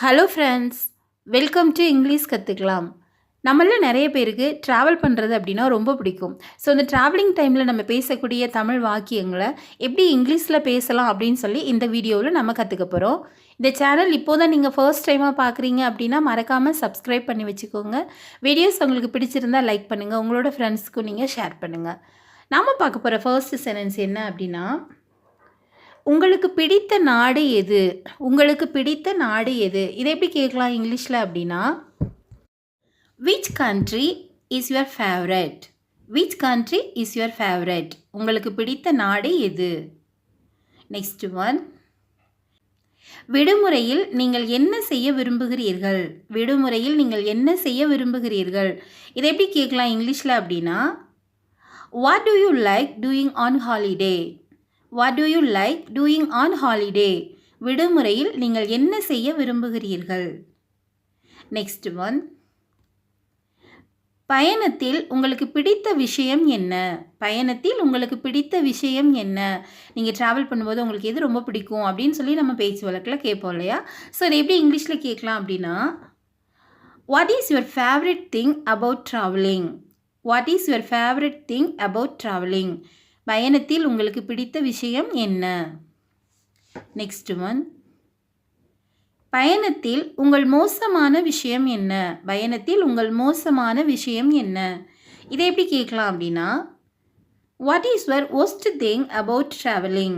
Hello friends, welcome to English கற்றுக்கலாம். நம்மள நிறைய பேருக்கு ட்ராவல் பண்ணுறது அப்படின்னா ரொம்ப பிடிக்கும். ஸோ இந்த ட்ராவலிங் டைமில் நம்ம பேசக்கூடிய தமிழ் வாக்கியங்களை எப்படி இங்கிலீஷில் பேசலாம் அப்படின்னு சொல்லி இந்த வீடியோவில் நம்ம கற்றுக்க போகிறோம். இந்த சேனல் இப்போ தான் நீங்கள் ஃபர்ஸ்ட் டைமாக பார்க்குறீங்க அப்படின்னா மறக்காமல் சப்ஸ்கிரைப் பண்ணி வச்சுக்கோங்க. வீடியோஸ் உங்களுக்கு பிடிச்சிருந்தா லைக் பண்ணுங்கள், உங்களோட ஃப்ரெண்ட்ஸ்க்கும் நீங்கள் ஷேர் பண்ணுங்கள். நாம் பார்க்க போகிற ஃபர்ஸ்ட் சென்டென்ஸ் என்ன அப்படின்னா, உங்களுக்கு பிடித்த நாடு எது? உங்களுக்கு பிடித்த நாடு எது? இதை எப்படி கேட்கலாம் இங்கிலீஷில் அப்படின்னா, which country is your favourite? Which country is your favourite? உங்களுக்கு பிடித்த நாடு எது? நெக்ஸ்ட் ஒன், விடுமுறையில் நீங்கள் என்ன செய்ய விரும்புகிறீர்கள்? விடுமுறையில் நீங்கள் என்ன செய்ய விரும்புகிறீர்கள்? இதை எப்படி கேட்கலாம் இங்கிலீஷில் அப்படின்னா, what to you like doing on holiday? What do you like doing on holiday? விடுமுறையில் நீங்கள் என்ன செய்ய விரும்புகிறீர்கள்? நெக்ஸ்ட் ஒன், பயணத்தில் உங்களுக்கு பிடித்த விஷயம் என்ன? பயணத்தில் உங்களுக்கு பிடித்த விஷயம் என்ன? நீங்கள் ட்ராவல் பண்ணும்போது உங்களுக்கு எது ரொம்ப பிடிக்கும் அப்படின்னு சொல்லி நம்ம பேச்சு வழக்கில் கேட்போம் இல்லையா? ஸோ இதை எப்படி இங்கிலீஷில் கேட்கலாம் அப்படின்னா, what is your favourite thing about travelling? What is your favourite thing about travelling? பயணத்தில் உங்களுக்கு பிடித்த விஷயம் என்ன? நெக்ஸ்ட் ஒன், பயணத்தில் உங்கள் மோசமான விஷயம் என்ன? பயணத்தில் உங்கள் மோசமான விஷயம் என்ன? இதை எப்படி கேட்கலாம் அப்படின்னா, what is your worst thing about travelling?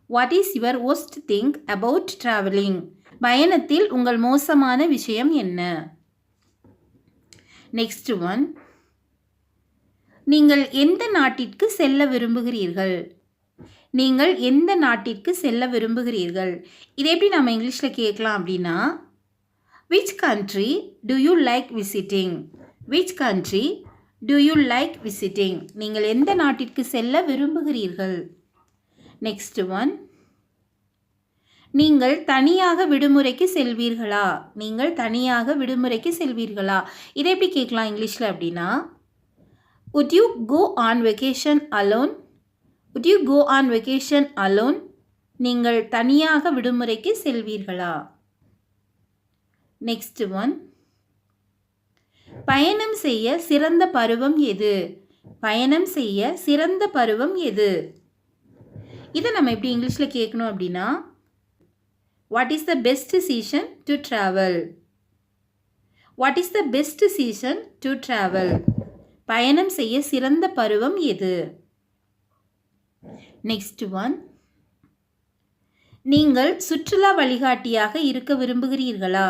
What is your worst thing about travelling? பயணத்தில் உங்கள் மோசமான விஷயம் என்ன? நெக்ஸ்ட் ஒன், நீங்கள் எந்த நாட்டிற்கு செல்ல விரும்புகிறீர்கள்? நீங்கள் எந்த நாட்டிற்கு செல்ல விரும்புகிறீர்கள்? இதை எப்படி நம்ம இங்கிலீஷில் கேட்கலாம் அப்படின்னா, which country to you like visiting? Which country to you like visiting? நீங்கள் எந்த நாட்டிற்கு செல்ல விரும்புகிறீர்கள்? நெக்ஸ்ட் ஒன், நீங்கள் தனியாக விடுமுறைக்கு செல்வீர்களா? நீங்கள் தனியாக விடுமுறைக்கு செல்வீர்களா? இதை எப்படி கேட்கலாம் இங்கிலீஷில் அப்படின்னா, would you go on vacation alone? would you go on vacation alone? நீங்கள் தனியாக விடுமுறைக்கு செல்வீர்களா? நெக்ஸ்ட் ஒன், பயணம் செய்ய சிறந்த பருவம் எது? பயணம் செய்ய சிறந்த பருவம் எது? இதை நம்ம எப்படி இங்கிலீஷில் கேட்கணும் அப்படின்னா, what is the best season to travel? What is the best season to travel? பயணம் செய்ய சிறந்த பருவம் எது? நெக்ஸ்ட் ஒன், நீங்கள் சுற்றுலா வழிகாட்டியாக இருக்க விரும்புகிறீர்களா?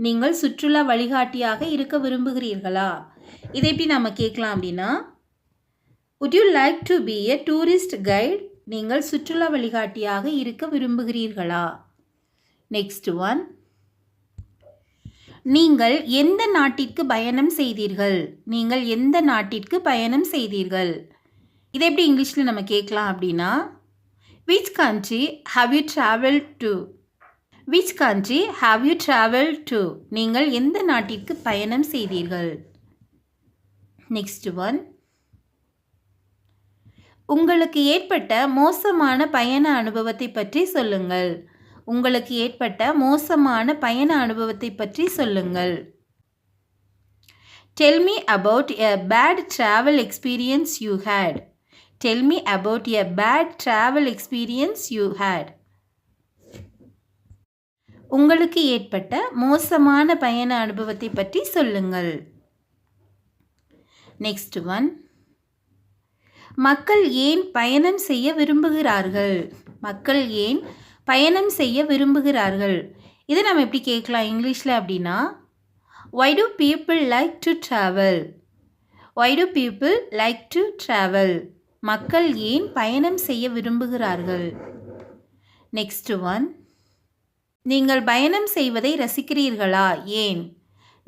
நீங்கள் சுற்றுலா வழிகாட்டியாக இருக்க விரும்புகிறீர்களா? இதை எப்படி நம்ம கேட்கலாம் அப்படின்னா, would you like to be a tourist guide? நீங்கள் சுற்றுலா வழிகாட்டியாக இருக்க விரும்புகிறீர்களா? நெக்ஸ்ட் ஒன், நீங்கள் எந்த நாட்டிற்கு பயணம் செய்தீர்கள்? நீங்கள் எந்த நாட்டிற்கு பயணம் செய்தீர்கள்? இதை எப்படி இங்கிலீஷில் நம்ம கேட்கலாம் அப்படின்னா, which country have you traveled to? which country have you traveled to? நீங்கள் எந்த நாட்டிற்கு பயணம் செய்தீர்கள்? நெக்ஸ்ட் ஒன், உங்களுக்கு ஏற்பட்ட மோசமான பயண அனுபவத்தை பற்றி சொல்லுங்கள். உங்களுக்கு ஏற்பட்ட மோசமான பயண அனுபவத்தை பற்றி சொல்லுங்கள். Tell me about a bad travel experience you had. Tell me about a bad travel experience you had. உங்களுக்கு ஏற்பட்ட மோசமான பயண அனுபவத்தை பற்றி சொல்லுங்கள். நெக்ஸ்ட் ஒன், மக்கள் ஏன் பயணம் செய்ய விரும்புகிறார்கள்? மக்கள் ஏன் பயணம் செய்ய விரும்புகிறார்கள்? இதை நம்ம எப்படி கேட்கலாம் இங்கிலீஷில் அப்படின்னா, why do people like to travel? why do people like to travel? மக்கள் ஏன் பயணம் செய்ய விரும்புகிறார்கள்? நெக்ஸ்ட் ஒன், நீங்கள் பயணம் செய்வதை ரசிக்கிறீர்களா? ஏன்?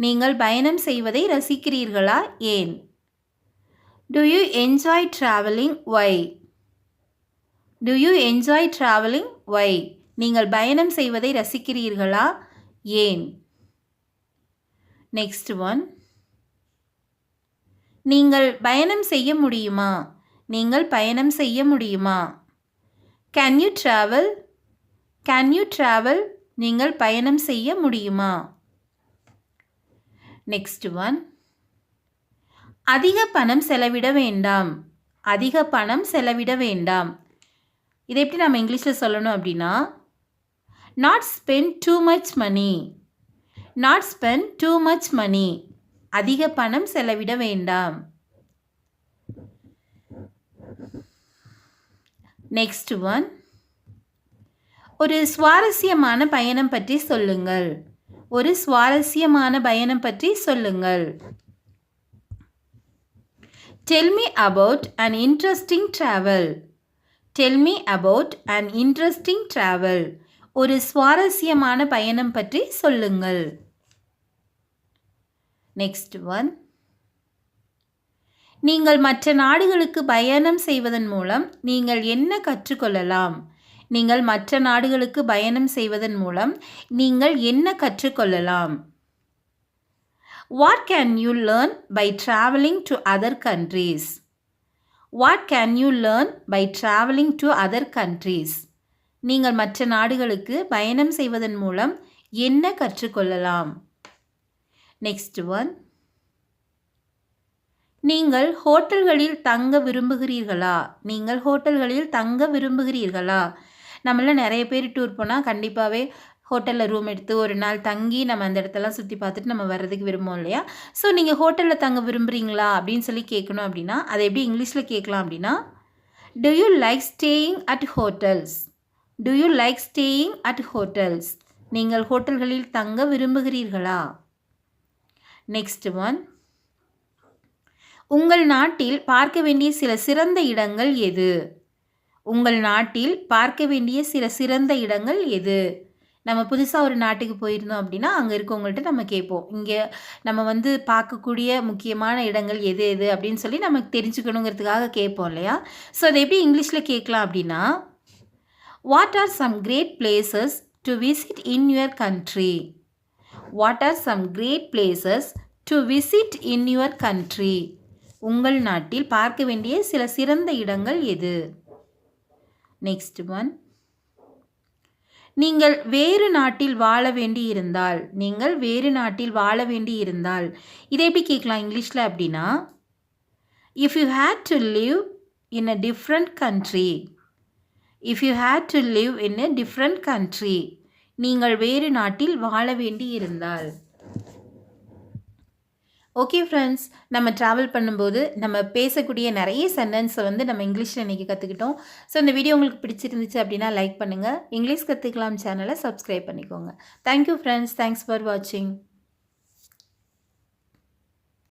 நீங்கள் பயணம் செய்வதை ரசிக்கிறீர்களா? ஏன்? do you enjoy traveling? why? do you enjoy traveling? why? நீங்கள் பயணம் செய்வதை ரசிக்கிறீர்களா? ஏன்? நெக்ஸ்ட் ஒன், நீங்கள் பயணம் செய்ய முடியுமா? நீங்கள் பயணம் செய்ய முடியுமா? Can you travel? Can you travel? நீங்கள் பயணம் செய்ய முடியுமா? Next one. அதிக பணம் செலவிட வேண்டாம். அதிக பணம் செலவிட வேண்டாம். இதை எப்படி நம்ம இங்கிலீஷில் சொல்லணும் அப்படின்னா, not spend too much money. not spend too much money. அதிக பணம் செலவிட வேண்டாம். Next one. ஒரு சுவாரஸ்யமான பயணம் பற்றி சொல்லுங்கள். ஒரு சுவாரஸ்யமான பயணம் பற்றி சொல்லுங்கள். Tell me about an interesting travel. Tell me about an interesting travel. ஒரு சுவாரஸ்யமான பயணம் பற்றி சொல்லுங்கள். Next one. நீங்கள் மற்ற நாடுகளுக்கு பயணம் செய்வதன் மூலம் நீங்கள் என்ன கற்றுக்கொள்ளலாம்? நீங்கள் மற்ற நாடுகளுக்கு பயணம் செய்வதன் மூலம் நீங்கள் என்ன கற்றுக்கொள்ளலாம்? What can you learn by traveling to other countries? What can you learn by traveling to other countries? நீங்கள் மற்ற நாடுகளுக்கு பயணம் செய்வதன் மூலம் என்ன கற்றுக்கொள்ளலாம்? Next one. நீங்கள் ஹோட்டல்களில் தங்க விரும்புகிறீர்களா? நீங்கள் ஹோட்டல்களில் தங்க விரும்புகிறீர்களா? நம்மள நிறைய பேர் டூர் போனால் கண்டிப்பாகவே ஹோட்டலில் ரூம் எடுத்து ஒரு நாள் தங்கி நம்ம அந்த இடத்தெல்லாம் சுற்றி பார்த்துட்டு நம்ம வர்றதுக்கு விரும்புவோம் இல்லையா? ஸோ நீங்கள் ஹோட்டலில் தங்க விரும்புகிறீங்களா அப்படின்னு சொல்லி கேட்கணும் அப்படின்னா அதை எப்படி இங்கிலீஷில் கேட்கலாம் அப்படின்னா, do you like staying at hotels? do you like staying at hotels? நீங்கள் ஹோட்டல்களில் தங்க விரும்புகிறீர்களா? Next one. உங்கள் நாட்டில் பார்க்க வேண்டிய சில சிறந்த இடங்கள் எது? உங்கள் நாட்டில் பார்க்க வேண்டிய சில சிறந்த இடங்கள் எது? நம்ம புதுசாக ஒரு நாட்டுக்கு போயிருந்தோம் அப்படின்னா அங்கே இருக்கவங்கள்ட்ட நம்ம கேட்போம், இங்கே நம்ம வந்து பார்க்கக்கூடிய முக்கியமான இடங்கள் எது எது அப்படின்னு சொல்லி நமக்கு தெரிஞ்சுக்கணுங்கிறதுக்காக கேட்போம் இல்லையா? ஸோ அதை எப்படி இங்கிலீஷில் கேட்கலாம் அப்படின்னா, what are some great places to visit in your country? What are some great places to visit in your country? உங்கள் நாட்டில் பார்க்க வேண்டிய சில சிறந்த இடங்கள் எது? Next one. நீங்கள் வேறு நாட்டில் வாழ வேண்டி இருந்தால், நீங்கள் வேறு நாட்டில் வாழ வேண்டி இருந்தால் இதை எப்படி கேட்கலாம் இங்கிலீஷில் அப்படின்னா, if you had to live in a different country. If you had to live in a different country. நீங்கள் வேறு நாட்டில் வாழ வேண்டி இருந்தால். ஓகே ஃப்ரெண்ட்ஸ், நம்ம ட்ராவல் பண்ணும்போது நம்ம பேசக்கூடிய நிறைய சென்டென்ஸை வந்து நம்ம இங்கிலீஷில் இன்றைக்கி கற்றுக்கிட்டோம். ஸோ இந்த வீடியோ உங்களுக்கு பிடிச்சிருந்துச்சு அப்படின்னா லைக் பண்ணுங்கள். இங்கிலீஷ் கற்றுக்கலாம் சேனலை சப்ஸ்கிரைப் பண்ணிக்கோங்க. Thank you friends. தேங்க்ஸ் ஃபார் வாட்சிங்.